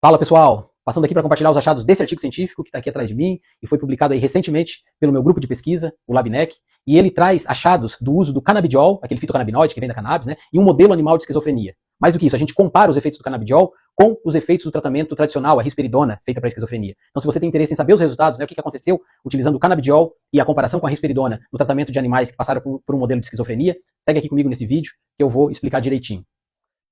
Fala pessoal, passando aqui para compartilhar os achados desse artigo científico que está aqui atrás de mim e foi publicado aí recentemente pelo meu grupo de pesquisa, o LabNec, e ele traz achados do uso do canabidiol, aquele fitocannabinoide que vem da cannabis, né, em um modelo animal de esquizofrenia. Mais do que isso, a gente compara os efeitos do canabidiol com os efeitos do tratamento tradicional, a risperidona, feita para esquizofrenia. Então, se você tem interesse em saber os resultados, né, o que aconteceu utilizando o canabidiol e a comparação com a risperidona no tratamento de animais que passaram por um modelo de esquizofrenia, segue aqui comigo nesse vídeo que eu vou explicar direitinho.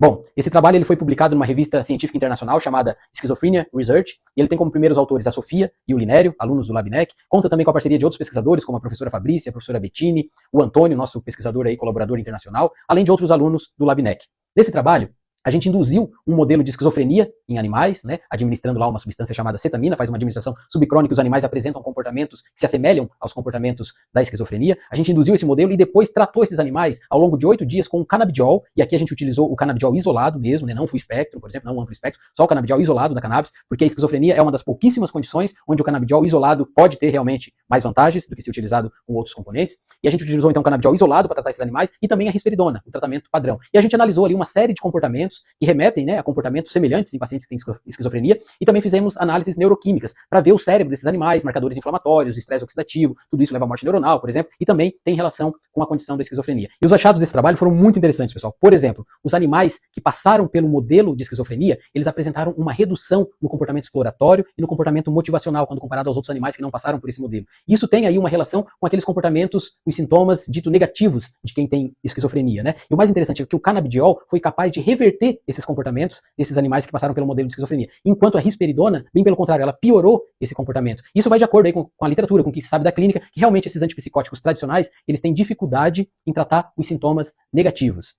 Bom, esse trabalho ele foi publicado numa revista científica internacional chamada Schizophrenia Research, e ele tem como primeiros autores a Sofia e o Linério, alunos do LabNec. Conta também com a parceria de outros pesquisadores, como a professora Fabrícia, a professora Bettini, o Antônio, nosso pesquisador aí, colaborador internacional, além de outros alunos do LabNec. Nesse trabalho, a gente induziu um modelo de esquizofrenia em animais, né, administrando lá uma substância chamada cetamina, faz uma administração subcrônica, os animais apresentam comportamentos que se assemelham aos comportamentos da esquizofrenia. A gente induziu esse modelo e depois tratou esses animais ao longo de 8 dias com o canabidiol, e aqui a gente utilizou o canabidiol isolado mesmo, né, não full spectrum, por exemplo, não amplo espectro, só o canabidiol isolado da cannabis, porque a esquizofrenia é uma das pouquíssimas condições onde o canabidiol isolado pode ter realmente mais vantagens do que se utilizado com outros componentes. E a gente utilizou então o canabidiol isolado para tratar esses animais e também a risperidona, o tratamento padrão. E a gente analisou ali uma série de comportamentos que remetem, né, a comportamentos semelhantes em pacientes que têm esquizofrenia, e também fizemos análises neuroquímicas para ver o cérebro desses animais, marcadores inflamatórios, estresse oxidativo, tudo isso leva à morte neuronal, por exemplo, e também tem relação com a condição da esquizofrenia. E os achados desse trabalho foram muito interessantes, pessoal. Por exemplo, os animais que passaram pelo modelo de esquizofrenia, eles apresentaram uma redução no comportamento exploratório e no comportamento motivacional, quando comparado aos outros animais que não passaram por esse modelo. Isso tem aí uma relação com aqueles comportamentos, os sintomas dito negativos de quem tem esquizofrenia, né? E o mais interessante é que o canabidiol foi capaz de reverter esses comportamentos desses animais que passaram pelo modelo de esquizofrenia. Enquanto a risperidona, bem pelo contrário, ela piorou esse comportamento. Isso vai de acordo aí com a literatura, com o que se sabe da clínica, que realmente esses antipsicóticos tradicionais, eles têm dificuldade em tratar os sintomas negativos.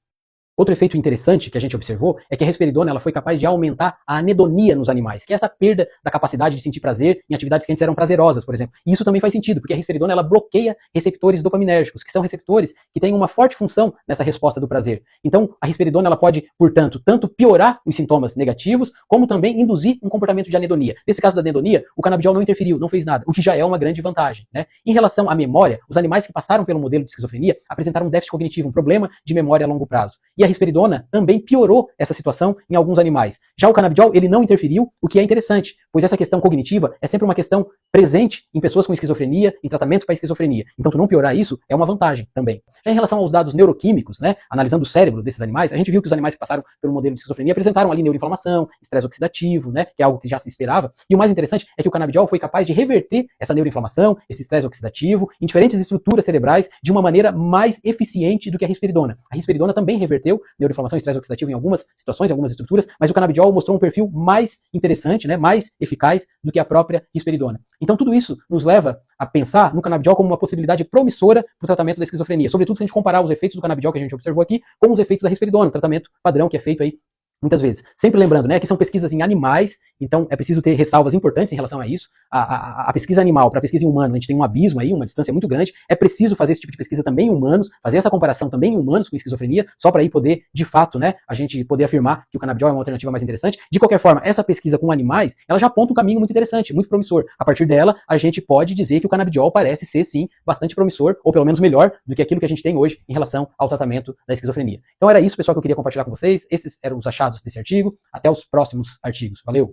Outro efeito interessante que a gente observou é que a risperidona ela foi capaz de aumentar a anedonia nos animais, que é essa perda da capacidade de sentir prazer em atividades que antes eram prazerosas, por exemplo. E isso também faz sentido, porque a risperidona ela bloqueia receptores dopaminérgicos, que são receptores que têm uma forte função nessa resposta do prazer. Então, a risperidona ela pode, portanto, tanto piorar os sintomas negativos, como também induzir um comportamento de anedonia. Nesse caso da anedonia, o canabidiol não interferiu, não fez nada, o que já é uma grande vantagem, né? Em relação à memória, os animais que passaram pelo modelo de esquizofrenia apresentaram um déficit cognitivo, um problema de memória a longo prazo. E a risperidona também piorou essa situação em alguns animais. Já o canabidiol, ele não interferiu, o que é interessante, pois essa questão cognitiva é sempre uma questão presente em pessoas com esquizofrenia, em tratamento para esquizofrenia. Então, tu não piorar isso é uma vantagem também. Já em relação aos dados neuroquímicos, né, analisando o cérebro desses animais, a gente viu que os animais que passaram pelo modelo de esquizofrenia apresentaram ali neuroinflamação, estresse oxidativo, né, que é algo que já se esperava. E o mais interessante é que o canabidiol foi capaz de reverter essa neuroinflamação, esse estresse oxidativo, em diferentes estruturas cerebrais de uma maneira mais eficiente do que a risperidona. A risperidona também reverteu neuroinflamação, estresse oxidativo em algumas situações, em algumas estruturas, mas o canabidiol mostrou um perfil mais interessante, né, mais eficaz do que a própria risperidona. Então tudo isso nos leva a pensar no canabidiol como uma possibilidade promissora para o tratamento da esquizofrenia, sobretudo se a gente comparar os efeitos do canabidiol que a gente observou aqui com os efeitos da risperidona, o tratamento padrão que é feito aí muitas vezes. Sempre lembrando, né, que são pesquisas em animais, então é preciso ter ressalvas importantes em relação a isso. A pesquisa animal para a pesquisa em humano, a gente tem um abismo aí, uma distância muito grande. É preciso fazer esse tipo de pesquisa também em humanos, fazer essa comparação também em humanos com esquizofrenia, só para aí poder, de fato, né, a gente poder afirmar que o canabidiol é uma alternativa mais interessante. De qualquer forma, essa pesquisa com animais, ela já aponta um caminho muito interessante, muito promissor. A partir dela, a gente pode dizer que o canabidiol parece ser, sim, bastante promissor, ou pelo menos melhor do que aquilo que a gente tem hoje em relação ao tratamento da esquizofrenia. Então era isso, pessoal, que eu queria compartilhar com vocês. Esses eram os achados desse artigo. Até os próximos artigos. Valeu!